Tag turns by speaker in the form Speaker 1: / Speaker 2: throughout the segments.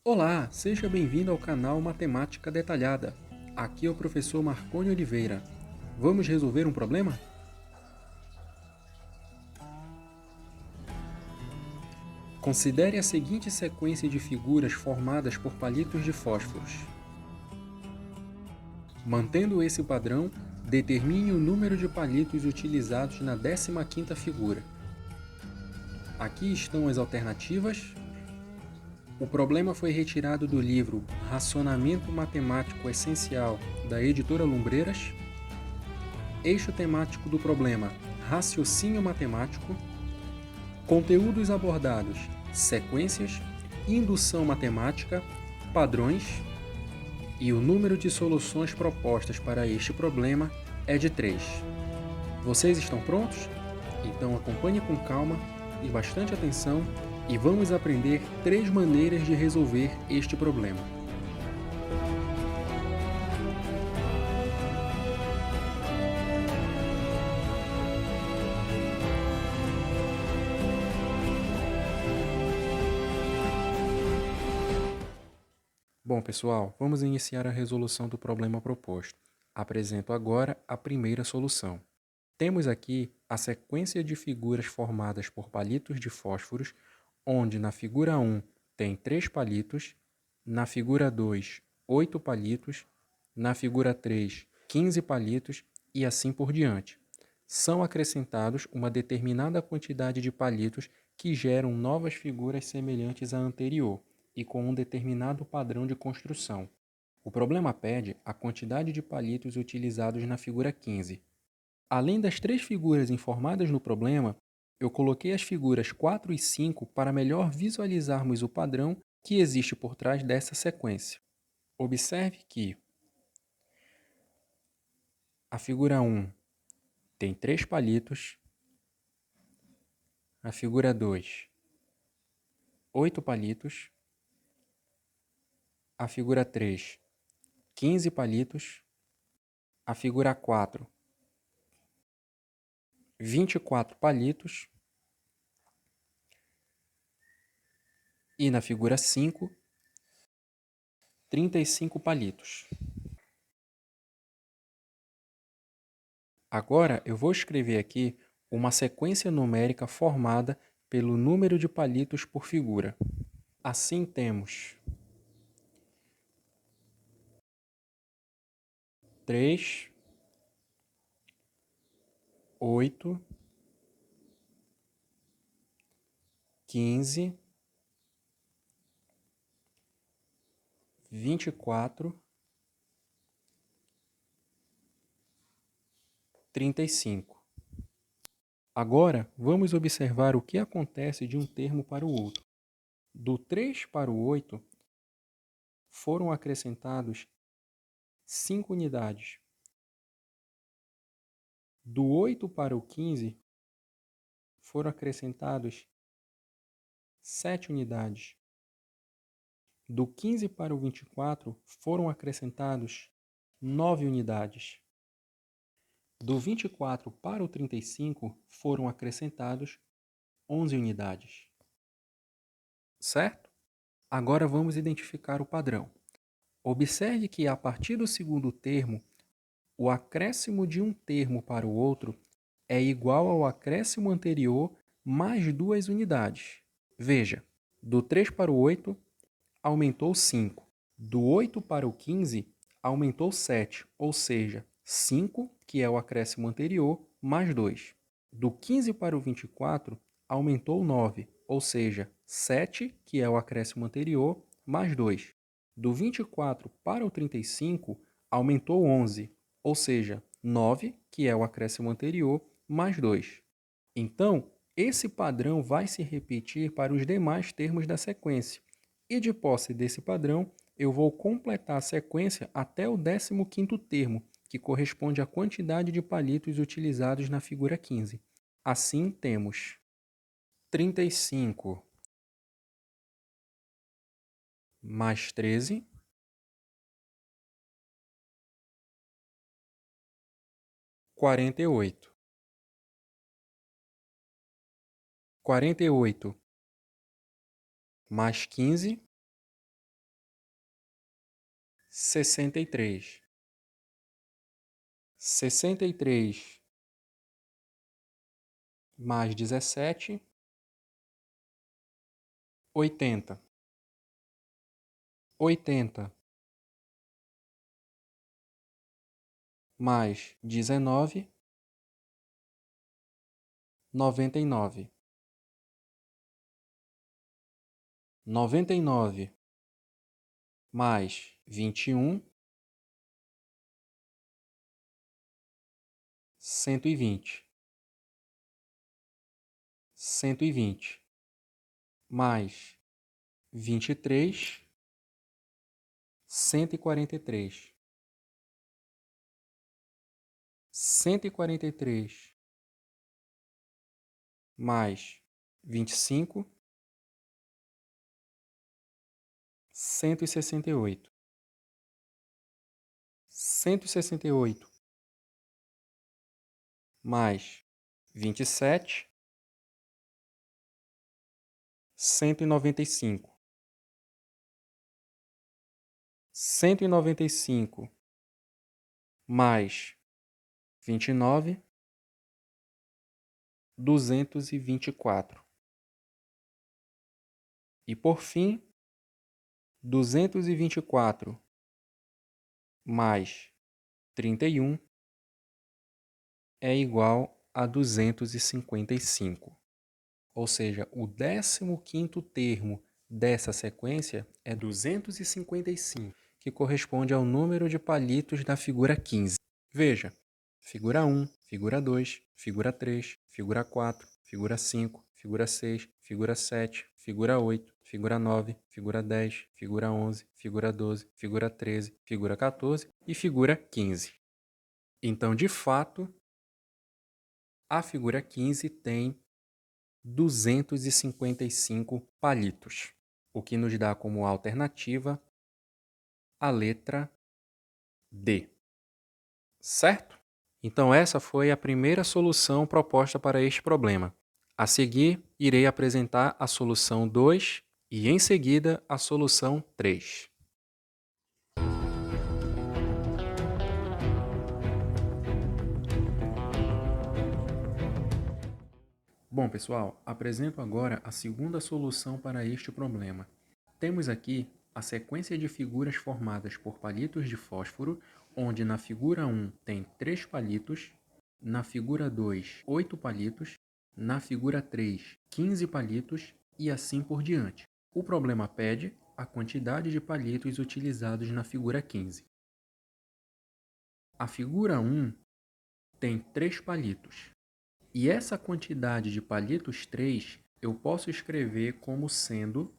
Speaker 1: Olá, seja bem-vindo ao canal Matemática Detalhada. Aqui é o professor Marconi Oliveira. Vamos resolver um problema? Considere a seguinte sequência de figuras formadas por palitos de fósforos. Mantendo esse padrão, determine o número de palitos utilizados na 15ª figura. Aqui estão as alternativas. O problema foi retirado do livro Racionamento Matemático Essencial, da editora Lumbreiras. Eixo temático do problema: raciocínio matemático. Conteúdos abordados: sequências, indução matemática, padrões. E o número de soluções propostas para este problema é de 3. Vocês estão prontos? Então acompanhe com calma e bastante atenção e vamos aprender 3 maneiras de resolver este problema. Bom, pessoal, vamos iniciar a resolução do problema proposto. Apresento agora a primeira solução. Temos aqui a sequência de figuras formadas por palitos de fósforos, onde na figura 1 tem 3 palitos, na figura 2, 8 palitos, na figura 3, 15 palitos e assim por diante. São acrescentados uma determinada quantidade de palitos que geram novas figuras semelhantes à anterior e com um determinado padrão de construção. O problema pede a quantidade de palitos utilizados na figura 15. Além das 3 figuras informadas no problema, eu coloquei as figuras 4 e 5 para melhor visualizarmos o padrão que existe por trás dessa sequência. Observe que a figura 1 tem 3 palitos, a figura 2, 8 palitos, a figura 3, 15 palitos, a figura 4, 24 palitos e na figura 5, 35 palitos. Agora eu vou escrever aqui uma sequência numérica formada pelo número de palitos por figura. Assim temos 3, 8, 15, 24, 35. Agora, vamos observar o que acontece de um termo para o outro. Do 3 para o 8, foram acrescentados 5 unidades. Do 8 para o 15, foram acrescentados 7 unidades. Do 15 para o 24, foram acrescentados 9 unidades. Do 24 para o 35, foram acrescentados 11 unidades. Certo? Agora vamos identificar o padrão. Observe que a partir do segundo termo, o acréscimo de um termo para o outro é igual ao acréscimo anterior mais 2 unidades. Veja, do 3 para o 8, aumentou 5. Do 8 para o 15, aumentou 7, ou seja, 5, que é o acréscimo anterior, mais 2. Do 15 para o 24, aumentou 9, ou seja, 7, que é o acréscimo anterior, mais 2. Do 24 para o 35, aumentou 11, ou seja, 9, que é o acréscimo anterior, mais 2. Então, esse padrão vai se repetir para os demais termos da sequência. E de posse desse padrão, eu vou completar a sequência até o 15º termo, que corresponde à quantidade de palitos utilizados na figura 15. Assim, temos 35 mais 13, 48. 48 mais 15, 63. 63 mais 17, 80. 80 mais 19, 99. 99 mais 21, 120. 120 mais 23, 143. 143 mais 25, 168. 168 mais 27, 195. 195 mais 29, 224. E por fim, 224 mais 31 é igual a 255. Ou seja, o 15º termo dessa sequência é 255, que corresponde ao número de palitos da figura 15. Veja, figura 1, figura 2, figura 3, figura 4, figura 5, figura 6, figura 7, figura 8, figura 9, figura 10, figura 11, figura 12, figura 13, figura 14 e figura 15. Então, de fato, a figura 15 tem 255 palitos, o que nos dá como alternativa a letra D. Certo? Então essa foi a primeira solução proposta para este problema. A seguir, irei apresentar a solução 2 e, em seguida, a solução 3. Bom, pessoal, apresento agora a segunda solução para este problema. Temos aqui a sequência de figuras formadas por palitos de fósforo, onde na figura 1 tem 3 palitos, na figura 2, 8 palitos, na figura 3, 15 palitos e assim por diante. O problema pede a quantidade de palitos utilizados na figura 15. A figura 1 tem 3 palitos. E essa quantidade de palitos 3 eu posso escrever como sendo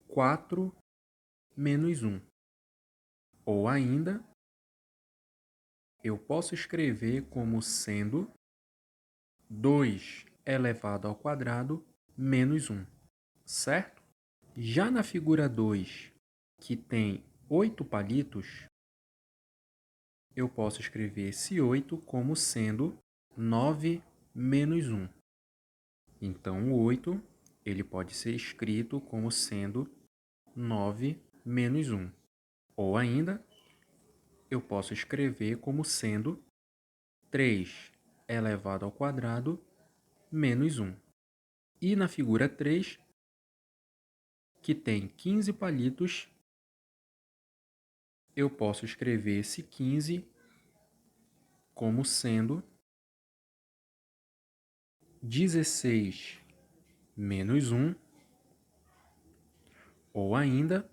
Speaker 1: 4 menos 1. Ou ainda, eu posso escrever como sendo 2 elevado ao quadrado menos 1, certo? Já na figura 2, que tem 8 palitos, eu posso escrever esse 8 como sendo 9 menos 1. Então, o 8 ele pode ser escrito como sendo 9 menos 1. Ou ainda, eu posso escrever como sendo 3 elevado ao quadrado menos 1. E na figura 3, que tem 15 palitos, eu posso escrever esse 15 como sendo 16 menos 1, ou ainda,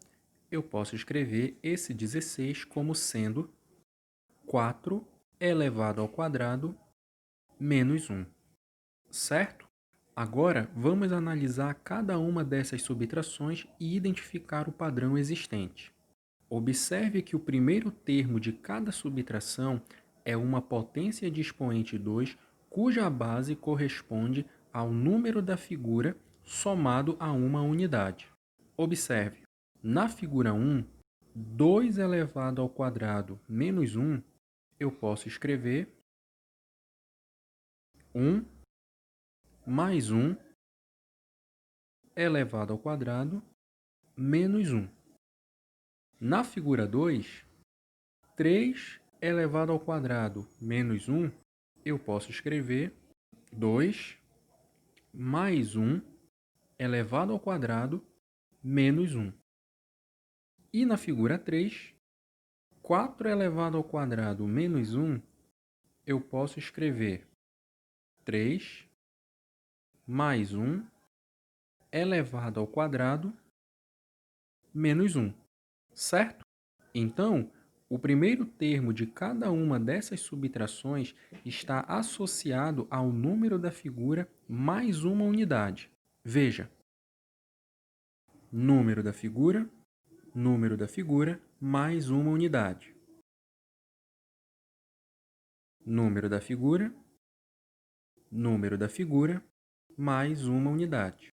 Speaker 1: eu posso escrever esse 16 como sendo 4 elevado ao quadrado menos 1, certo? Agora, vamos analisar cada uma dessas subtrações e identificar o padrão existente. Observe que o primeiro termo de cada subtração é uma potência de expoente 2, cuja base corresponde ao número da figura somado a uma unidade. Observe, na figura 1, 2 elevado ao quadrado menos 1, eu posso escrever 1 mais 1 elevado ao quadrado menos 1. Na figura 2, 3 elevado ao quadrado menos 1, eu posso escrever 2 mais 1 elevado ao quadrado menos 1. E na figura 3, 4 elevado ao quadrado menos 1, eu posso escrever 3 mais 1 elevado ao quadrado menos 1, certo? Então, o primeiro termo de cada uma dessas subtrações está associado ao número da figura mais uma unidade. Veja, número da figura mais uma unidade. Número da figura mais uma unidade.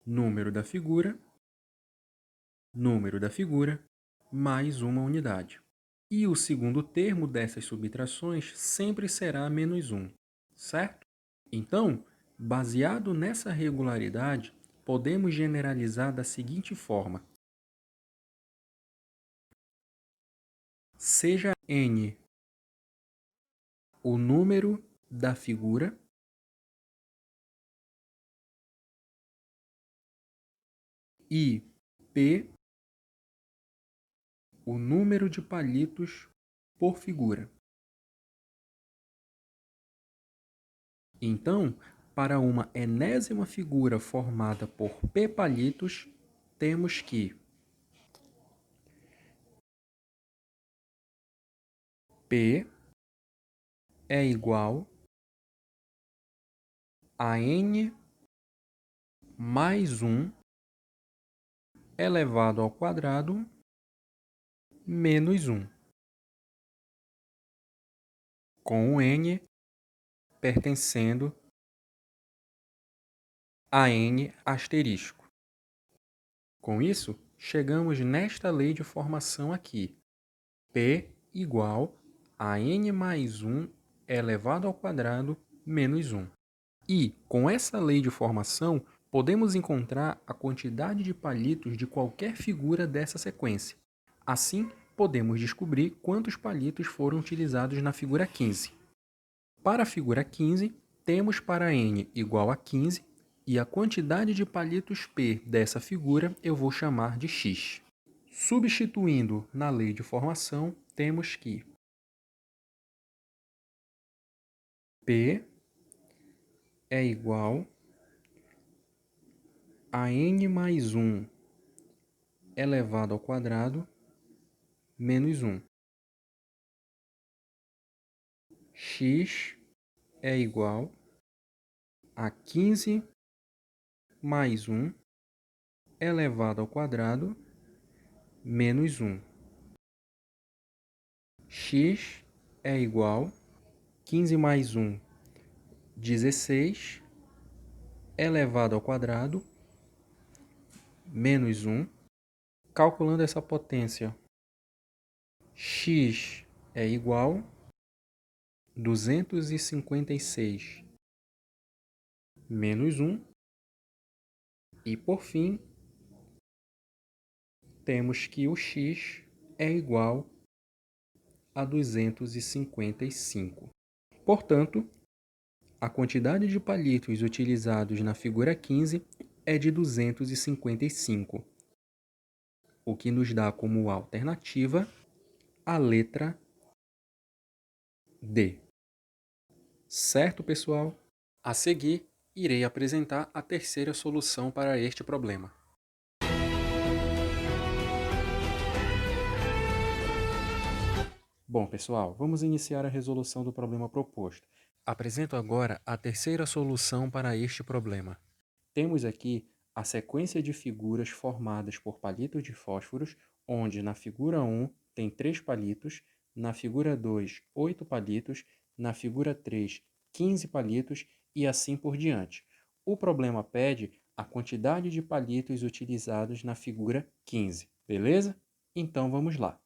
Speaker 1: Número da figura mais uma unidade. E o segundo termo dessas subtrações sempre será menos 1, certo? Então, baseado nessa regularidade, podemos generalizar da seguinte forma: seja n o número da figura e p o número de palitos por figura. Então, para uma enésima figura formada por p palitos, temos que p é igual a n mais 1 elevado ao quadrado menos 1, com o n pertencendo a n asterisco. Com isso, chegamos nesta lei de formação aqui. P igual a n mais 1 elevado ao quadrado menos 1. E, com essa lei de formação, podemos encontrar a quantidade de palitos de qualquer figura dessa sequência. Assim, podemos descobrir quantos palitos foram utilizados na figura 15. Para a figura 15, temos para n igual a 15, e a quantidade de palitos P dessa figura eu vou chamar de x. Substituindo na lei de formação, temos que P é igual a n mais 1 elevado ao quadrado menos 1. X é igual a 15 mais 1 elevado ao quadrado menos 1. X é igual a 15 mais 1, 16, elevado ao quadrado menos 1. Calculando essa potência, x é igual a 256 menos 1. E, por fim, temos que o x é igual a 255. Portanto, a quantidade de palitos utilizados na figura 15 é de 255, o que nos dá como alternativa a letra D. Certo, pessoal? A seguir, irei apresentar a terceira solução para este problema. Bom, pessoal, vamos iniciar a resolução do problema proposto. Apresento agora a terceira solução para este problema. Temos aqui a sequência de figuras formadas por palitos de fósforos, onde na figura 1 tem 3 palitos, na figura 2, 8 palitos, na figura 3, 15 palitos e assim por diante. O problema pede a quantidade de palitos utilizados na figura 15, beleza? Então vamos lá.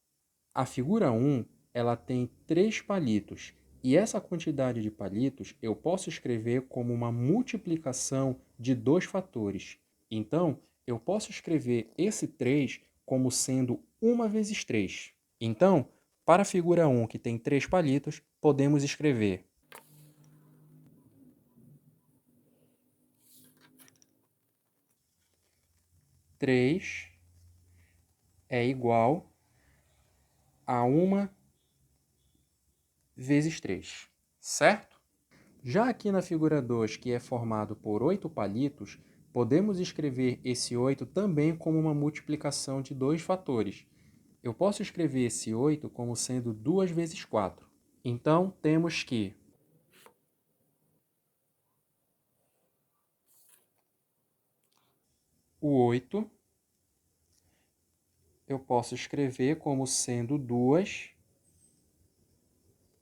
Speaker 1: A figura 1 ela tem 3 palitos, e essa quantidade de palitos eu posso escrever como uma multiplicação de 2 fatores. Então, eu posso escrever esse 3 como sendo 1 vezes 3. Então, para a figura 1, que tem 3 palitos, podemos escrever 3 é igual a 1 vezes 3, certo? Já aqui na figura 2, que é formado por 8 palitos, podemos escrever esse 8 também como uma multiplicação de dois fatores. Eu posso escrever esse 8 como sendo 2 vezes 4. Então, temos que o 8 eu posso escrever como sendo 2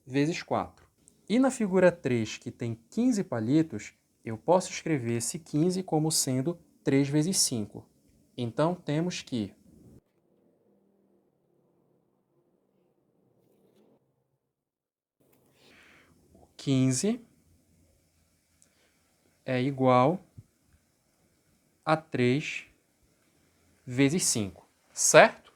Speaker 1: vezes 4. E na figura 3, que tem 15 palitos, eu posso escrever esse 15 como sendo 3 vezes 5. Então, temos que 15 é igual a 3 vezes 5, certo?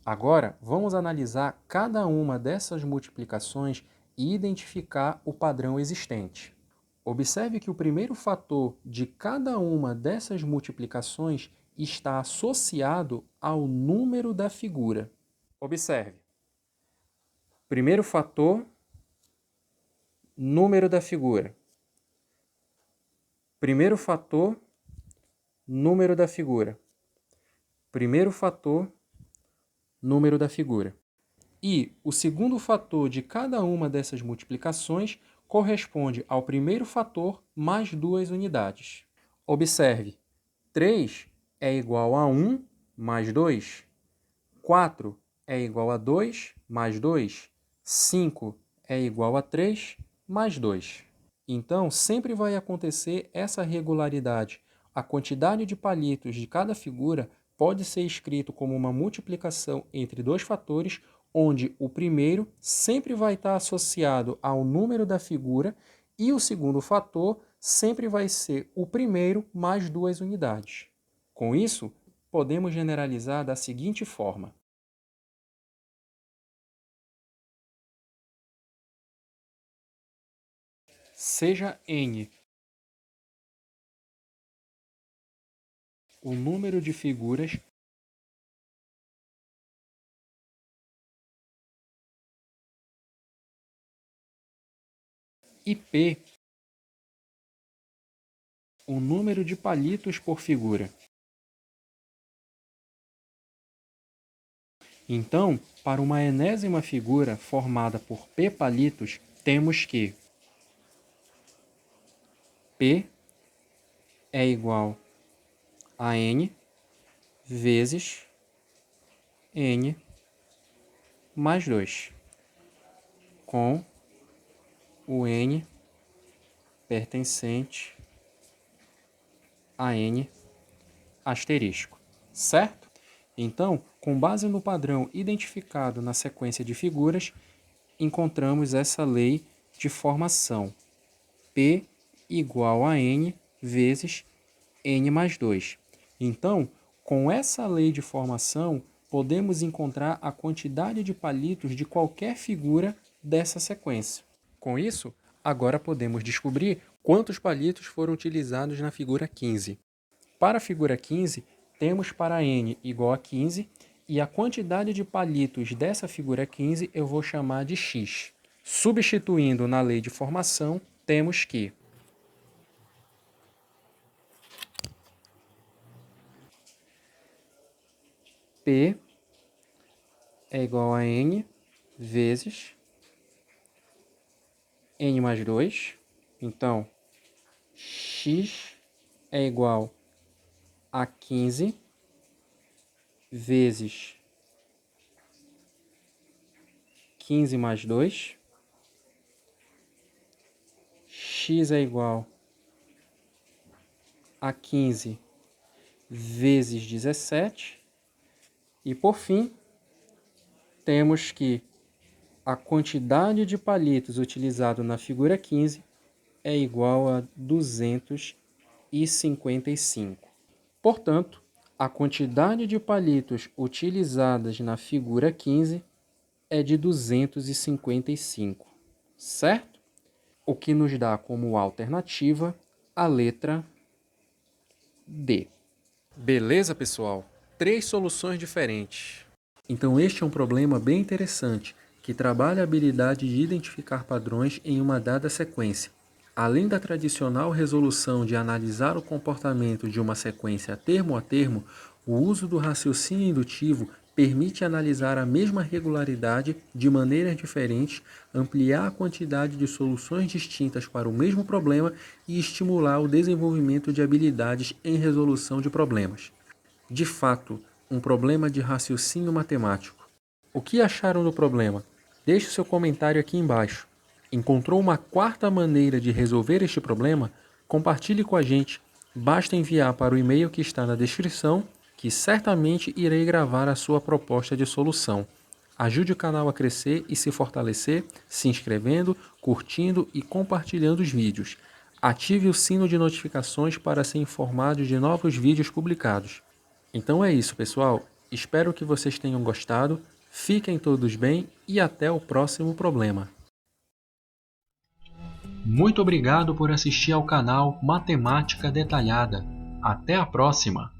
Speaker 1: Agora, vamos analisar cada uma dessas multiplicações e identificar o padrão existente. Observe que o primeiro fator de cada uma dessas multiplicações está associado ao número da figura. Observe. Primeiro fator, número da figura. Primeiro fator, número da figura. Primeiro fator, número da figura. E o segundo fator de cada uma dessas multiplicações corresponde ao primeiro fator mais 2 unidades. Observe, 3 é igual a 1 mais 2, 4 é igual a 2 mais 2, 5 é igual a 3 mais 2. Então, sempre vai acontecer essa regularidade. A quantidade de palitos de cada figura pode ser escrito como uma multiplicação entre dois fatores, onde o primeiro sempre vai estar associado ao número da figura e o segundo fator sempre vai ser o primeiro mais 2 unidades. Com isso, podemos generalizar da seguinte forma. Seja n o número de figuras e p o número de palitos por figura. Então, para uma enésima figura formada por p palitos, temos que p é igual a n vezes n mais 2, com o n pertencente a n asterisco, certo? Então, com base no padrão identificado na sequência de figuras, encontramos essa lei de formação. P igual a n vezes n mais 2. Então, com essa lei de formação, podemos encontrar a quantidade de palitos de qualquer figura dessa sequência. Com isso, agora podemos descobrir quantos palitos foram utilizados na figura 15. Para a figura 15, temos para n igual a 15 e a quantidade de palitos dessa figura 15 eu vou chamar de x. Substituindo na lei de formação, temos que P é igual a n vezes n mais 2. Então, x é igual a 15 vezes 15 mais 2. X é igual a 15 vezes 17. E, por fim, temos que a quantidade de palitos utilizado na figura 15 é igual a 255. Portanto, A quantidade de palitos utilizadas na figura 15 é de 255, certo? O que nos dá como alternativa a letra D. Beleza, pessoal? 3 soluções diferentes. Então este é um problema bem interessante, que trabalha a habilidade de identificar padrões em uma dada sequência. Além da tradicional resolução de analisar o comportamento de uma sequência termo a termo, o uso do raciocínio indutivo permite analisar a mesma regularidade de maneiras diferentes, ampliar a quantidade de soluções distintas para o mesmo problema e estimular o desenvolvimento de habilidades em resolução de problemas. De fato, um problema de raciocínio matemático. O que acharam do problema? Deixe seu comentário aqui embaixo. Encontrou uma quarta maneira de resolver este problema? Compartilhe com a gente. Basta enviar para o e-mail que está na descrição, que certamente irei gravar a sua proposta de solução. Ajude o canal a crescer e se fortalecer, se inscrevendo, curtindo e compartilhando os vídeos. Ative o sino de notificações para ser informado de novos vídeos publicados. Então é isso, pessoal. Espero que vocês tenham gostado. Fiquem todos bem e até o próximo problema. Muito obrigado por assistir ao canal Matemática Detalhada. Até a próxima!